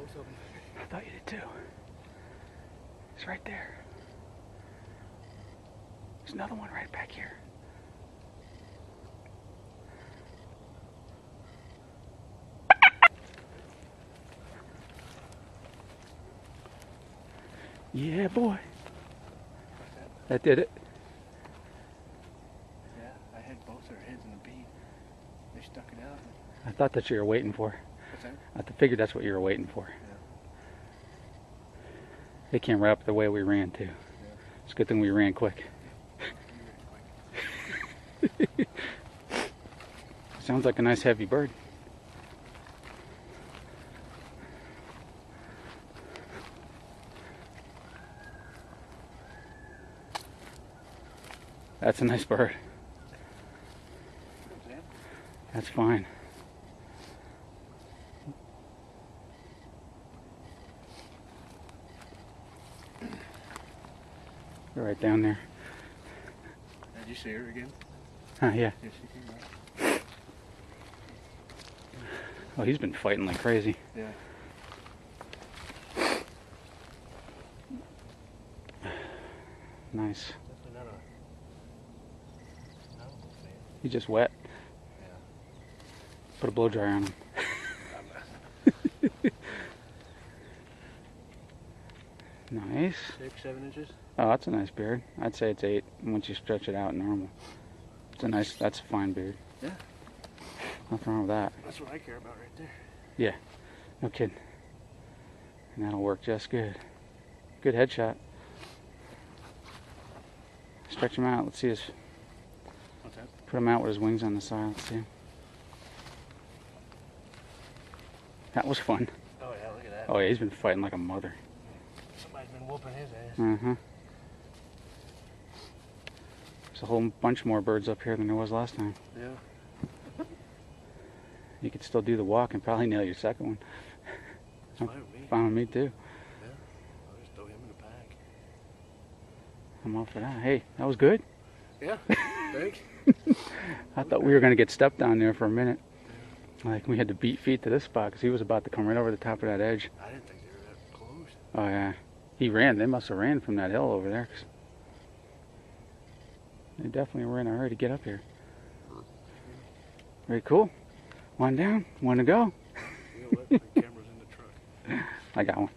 both of them. I thought you did too. It's right there. There's another one right back here. Yeah, boy. That did it. Yeah, I had both their heads in the bead. They stuck it out. I thought that's what you were waiting for. What's that? I figured that's what you were waiting for. Yeah. They came right up the way we ran too. Yeah. It's a good thing we ran quick. Sounds like a nice heavy bird. That's a nice bird. That's fine. They're right down there. Did you see her again? Yeah. Yeah, she came out. Oh, he's been fighting like crazy. Yeah. Nice. Definitely not a fan. He's just wet. Yeah. Put a blow dryer on him. Nice. 6, 7 inches? Oh, that's a nice beard. I'd say it's 8 once you stretch it out normal. It's a nice, that's a fine beard. Yeah. Nothing wrong with that. That's what I care about right there. Yeah, no kidding. And that'll work just good. Good headshot. Stretch him out. Let's see his. What's that? Put him out with his wings on the side. Let's see. That was fun. Oh yeah, look at that. Oh yeah, he's been fighting like a mother. Somebody's been whooping his ass. Uh-huh. There's a whole bunch more birds up here than there was last time. Yeah. You could still do the walk and probably nail your second one. That's fine with me. Fine with me too. Yeah. I'll just throw him in the pack. I'm all for that. Hey, that was good. Yeah. Thanks. I thought we were going to get stepped down there for a minute. Like we had to beat feet to this spot because he was about to come right over the top of that edge. I didn't think they were that close. Oh yeah. He ran. They must have ran from that hill over there. 'Cause they definitely were in a hurry to get up here. Very cool. One down, one to go. You know what? The camera's in the truck. I got one.